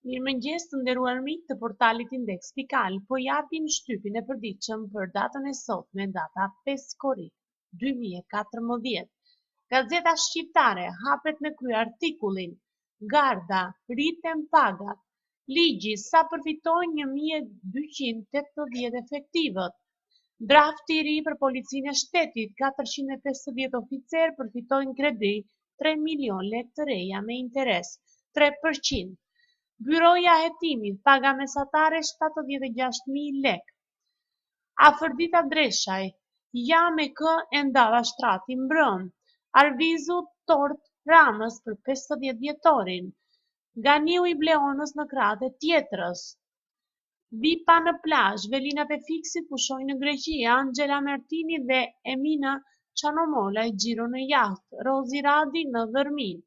Mirëmëngjes të nderuar miq të portalit Index.al, po japim shtypin e përditshëm për datën e sotme, data 5 korrik 2014. Gazeta shqiptare hapet me kryeartikullin Garda rriten pagat. Ligji sa përfitojnë 1280 efektivët. Drafti i ri për policinë e shtetit, 450 oficer përfitojnë kredi 3 milion lekë të reja me interes 3%. Byroja e hetimit, paga mesatare 76.000 lekë. Afërdita Dreshaj, ja me kë e ndava shtrati mbrëm. Arvizu tort Ramës për 50 vjetorin. Ganiu i Bleonës në krahët e Tjetrës. Vipa në plazh, velinat e fiksit pushojnë në Greqi. Angela Mertini dhe Emina Çanomola i xhiro në jahtë. Rozi Radi në Vërmin.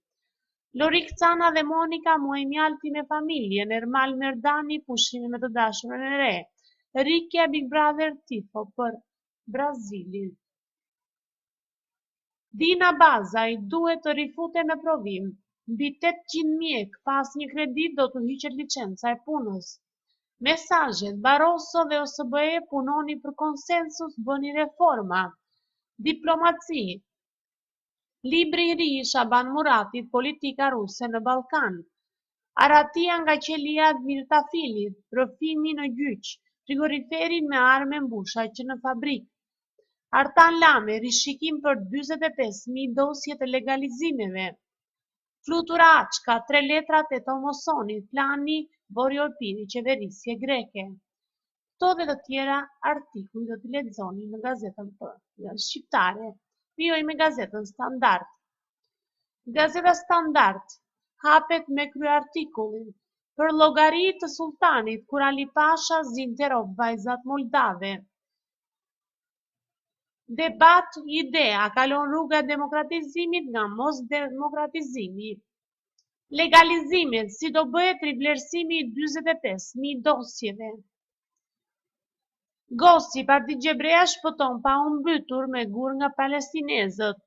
Lorik Cana dhe Monika muaj mjalti me familjen. Ermal Merdani pushime me të dashurën e re. Rikja Big Brother tifo për Brazilin. Dina Bazaj duhet të rifute në provim. Mbi 800 mjek pas një kredit do të hiqet licenca e punës. Mesazhet Barroso dhe OSBE punoni për konsensus, bëni reforma. Diplomaci. Libri i ri Shaban Muratit, politika ruse në Ballkan. Aratia nga qelia Mirtafilit, rrëfimi në gjyq, frigoriferin me armë mbusha që në fabrik. Artan Lame, rishikim për 45.000 dosje të legalizimeve. Flutura Açka, 3 letrat e Tomosonit, plani Voriopiri, qeverisje greke. Këto dhe të tjera artikuj do t'i lexoni në gazetën shqiptare. Vijoj me gazetën Standard. Gazeta Standard hapet me kryeartikullin për llogari të sultanit kur Ali Pasha zinte rob vajzat moldave. Debat idea kalon rruga e demokratizimit nga mos demokratizimi. Legalizimet, si do bëhet rivlerësimi i 45.000 dosjeve. Gosi, Parti Gjebrea shpëton pa u mbytur me gur nga palestinezët.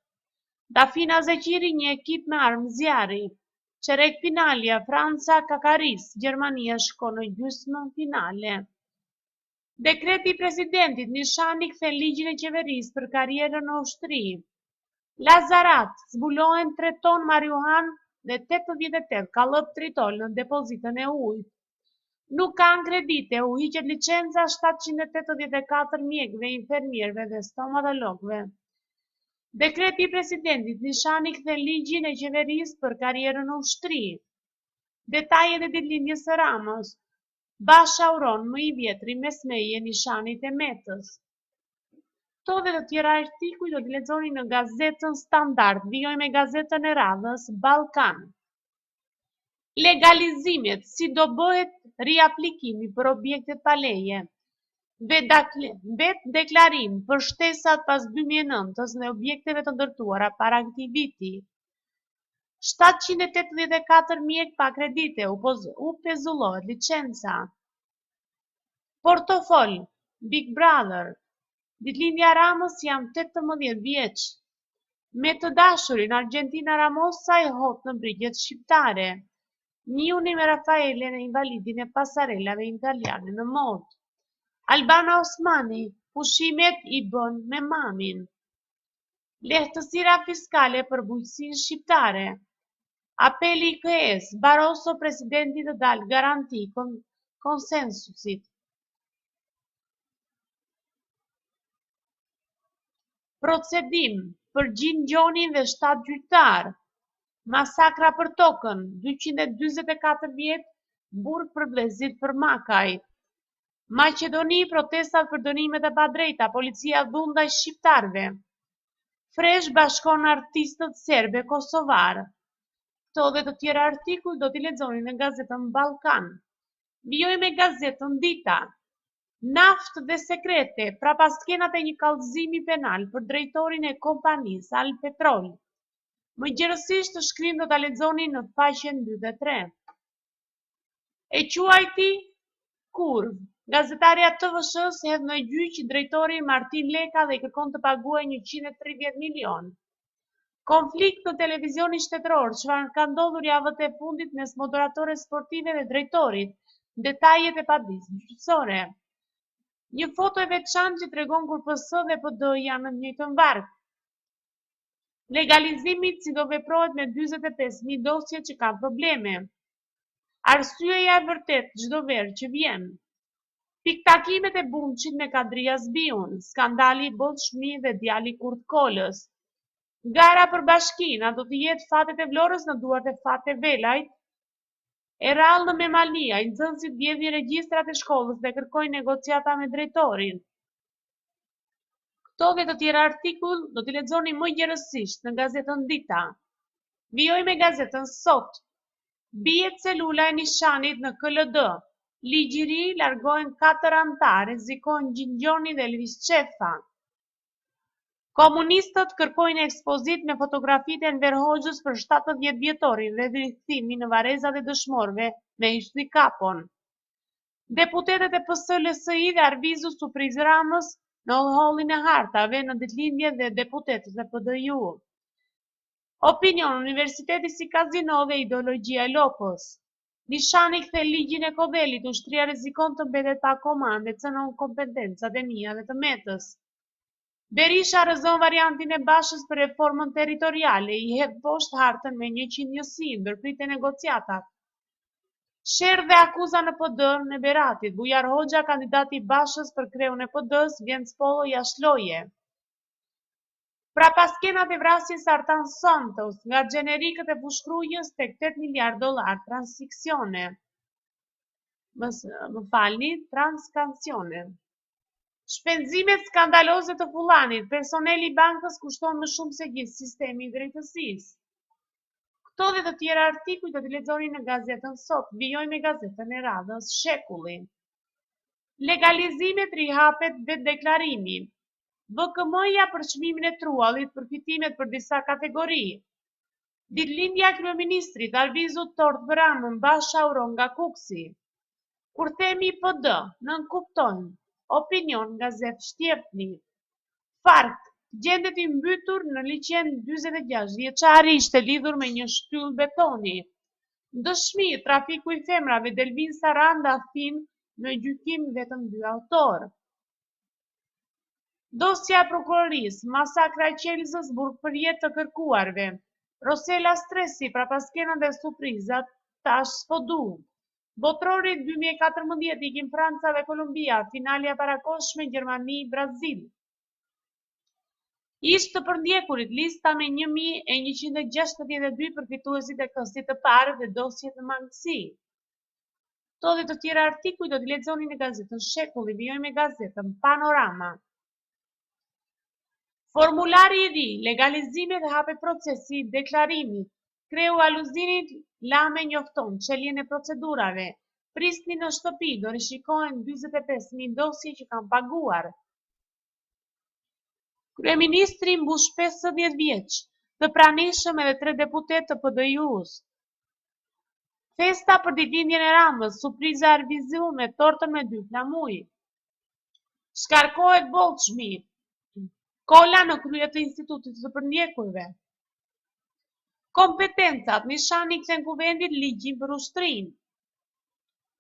Dafina Zeqiri, një ekip me armë zjarri. Çerek Pinalia, Franca Kakaris, Gjermania shkon në gjysmën finale. Dekreti i presidentit, Nishani kthen ligjin e qeverisë për karrierën në ushtri. Lazarat, zbulohen 3 ton marijuan dhe 88 kallëp tritol në depozitën e ujit. Nuk kanë kredite, u hiqet licenca 784 mjekëve, infermierëve dhe stomatologëve. Dekreti i presidentit, Nishani kthen ligjin e qeverisë për karrierën në ushtri. Detajet e ditëlindjes së Ramës. Basha uron më i vjetri me smeje Nishanit e Metës. Këto dhe të tjera artikuj do t'i lexoni në gazetën Standard. Vijoj me gazetën e radhës Ballkan. Legalizimet, si do bëhet riaplikimi për objektet pa leje. Vet deklarim për shtesat pas 2009-s në objekteve të ndërtuara para këtij viti. 784 mjek pa kredite, u pezullohet licenca. Portofol, Big Brother, ditëlindja Ramës jam 18 vjeç. Me të dashurin, Argentina Ramosa e hot në brigjet shqiptare. Njuni me Rafaelen e invalidin e pasarellave italiane në mod. Albana Osmani, pushimet i bën me mamin. Lehtësira fiskale për bujqësinë shqiptare. Apeli i KS, Barroso presidenti të dalë garanti konsensusit. Procedim për Gjingjonin dhe 7 gjyqtar. Masakra për tokën, 224 vjet, burg për vlezit për Makaj. Maqedoni, protestat për dënimet e padrejta, policia dhundaj shqiptarve. Fresh bashkon artistët serbe kosovar. Këto dhe të tjera artikuj do t'i lexoni në gazetën Ballkan. Vijoj me gazetën Dita. Naftë dhe sekrete, prapaskenat e një kallëzimi penal për drejtorin e kompanisë Alpetrol. Më gjerësisht të shkrim do t'a lexoni në faqen 2 dhe 3. E quajti kurv. Gazetarja TVSH-s hedh në gjyq drejtorin Martin Leka dhe kërkon të paguajë 130 milion. Konflikt në televizionin shtetëror, çfarë ka ndodhur javët e fundit mes moderatores sportive dhe drejtorit, detajet e padisgjysore. Një foto e veçantë që tregon kur PS dhe PD janë në të njëjtën varg. Legalizimi si do veprohet me 45.000 dosje që kanë probleme. Arsyeja e vërtet çdo verë që vjen. Piktakimet e Bumçit me Kadria Zbiun, skandali Bollshmi dhe djali Kurt Kolës. Gara për bashkinë, a do të jetë fatet e Vlorës në duart e Fate Velajt? E rrallë me Malia, nxënësit vjedhin regjistrat e shkollës dhe kërkojnë negociata me drejtorin. Këto dhe të tjera artikull do t'i lexoni më gjerësisht në gazetën Dita. Vijoj me gazetën Sot. Bie celula e Nishanit në KLD. Ligj i ri, largohen 4 antarë, rrezikojnë Gjingjoni dhe Elvis Çefa. Komunistët kërkojnë ekspozit me fotografitë e Enver Hoxhës për 70 vjetorin dhe rikthimin në varrezat e dëshmorëve me Ishti Kapon. Deputetet e PS-LSI dhe Arvizu surprizë Ramës në hollin e hartave në ditëlindjen dhe deputetët e PDU. Opinion, Universiteti si kazino dhe ideologjia e lopës. Nishani kthe ligjin e Kodelit, ushtria rrezikon të mbetet pa komande, cënon kompetencat e mia dhe të Metës. Berisha rrëzon variantin e Bashës për reformën territoriale, i hedh poshtë hartën me 100 njësi, ndërprite negociatat. Sherr dhe akuza në PD në Beratit, Bujar Hoxha, kandidati i Bashës për kreun e PD-s, vjen spollo jashtë loje. Pra pas skenat e vrasjes Artan Santos, nga gjenerikët e fushkrujës tek $8 miliard transaksione. Transaksione. Shpenzimet skandaloze të Fullanit, personeli i bankës kushton më shumë se gjithë sistemi i drejtësisë. Këto dhe të tjera artikuj do t'i lexoni në gazetën Sot. Vijoj me gazetën e radhës Shekulli. Legalizimet rihapet vetë deklarimi. BKM-ja për çmimin e truallit, përfitimet për disa kategori. Ditëlindja e kryeministrit, Arvizu tort për Ramën, Basha uron nga Kuksi. Kur themi PD, nën kuptojnë. Opinion, gazet Shtjepni. Fark, gjendet i mbytur në liçen 46 vjeçari ishte lidhur me një shtyllë betoni. Dëshmi, trafiku i femrave, Delvin Saranda Fin në gjykim vetëm 2 autor. Dosja e prokurorisë, masakra e Qelzës, burg për jetë të kërkuarve. Rosela Stresi, pra pas skenat dhe surprizat, tash sfodu. Botrori 2014 ikin Franca dhe Kolumbia, finalja parakoshme Gjermani-Brazil. Ishtë të përndjekurit lista me 1162 përfituesit e këstit të parë dhe dosjet në mangësi. To dhe të tjera artikuj do t'i lexoni në gazetën Shekulli, vijoj me gazetën Panorama. Formulari i ri, legalizimet dhe hapet procesi i deklarimit. Kreu Aluzinit Lame njofton çeljen e procedurave. Prisni në shtëpi, do rishikohen 45.000 dosje që kanë paguar. Kryeministri mbush 50 vjeç, të pranishëm edhe 3 deputet të PD-s. Festa për ditëlindjen e Ramës, surpriza Arvizu me tortën me 2 flamuj. Shkarkohet Bollshmi. Kola në krye të institutit të përndjekurve. Kompetencat, Nishani kthen kuvendit ligjin për ushtrin.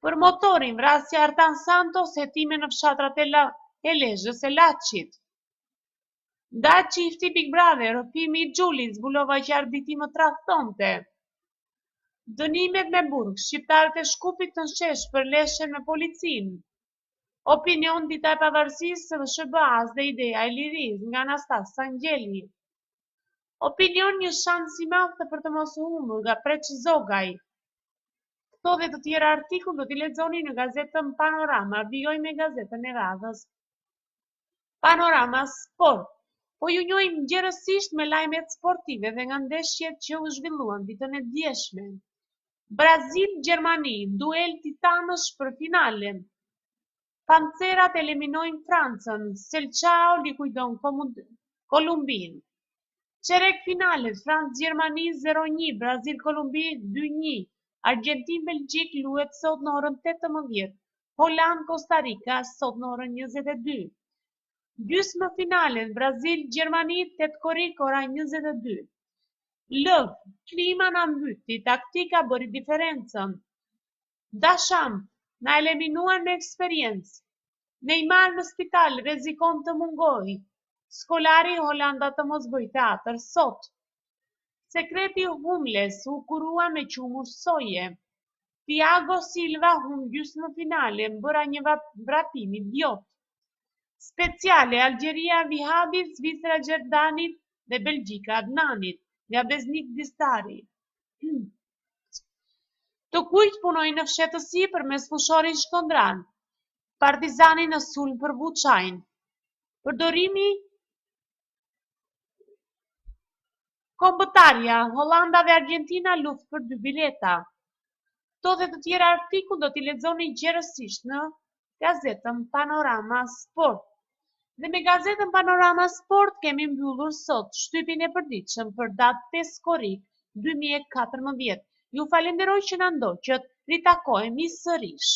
Për motorin, vrasja Artan Santos, hetime në fshatrat e Lezhës e Laçit. Da çifti Big Brother, rrëfimi i Xhulit, zbulova që arbiti më tradhtonte. Dënimet me burg, shqiptarët e Shkupit të nshesh për leshen me policin. Opinion, dita e pavarësisë dhe SBA-s dhe ideja e lirisë nga Anastas Sangjeli. Opinion, një shans i madh për të mos u humbur nga Preç Zogaj. Këto dhe të tjera artikull do t'i lexoni në gazetën Panorama, vijoj me gazetën e radhës. Panorama Sport. Po ju njohim gjerësisht me lajmet sportive dhe nga ndeshjet që u zhvilluan ditën e djeshme. Brazil-Gjermani, duel titanësh për finalen. Pancerat eliminojnë Francën, Selçao likuidon Kolumbin. Çerek finalet, Francë-Gjermani 0-1, Brazil-Kolumbi 2-1, Argentinë-Belgjik luhet sot në orën 18, Holland-Costa Rica sot në orën 22. Gjysmë finalet, Brazil-Gjermani 8 korrik ora 22. Lëv, klima na mbyti, taktika bëri diferencën. Dasham, na eliminuan me eksperiencë. Neymar në spital rrezikon të mungojë. Skolari Holanda të mos bëj teatër sot. Sekreti Humles u kurua me qumur soje. Thiago Silva humb gjysmëfinale, bëra një vratim idiot. Speciale Algjeria Vihabit, Zvicra Gjerdanit dhe Belgjika Adnanit, nga Beznik Distari. Të kujt punoj në fshetësi përmes fushorit Shkondran, Partizani në sulm për Buçajn. Përdorimi kombëtarja, Holanda dhe Argentina luftë për 2 bileta. Këto dhe të tjera artikull do t'i lexoni gjerësisht në gazetën Panorama Sport. Dhe me gazetën Panorama Sport kemi mbyllur sot shtypin e përditshëm për datë 5 korrik 2014. Ju falenderoj që na ndoqët, ritakohemi sërish.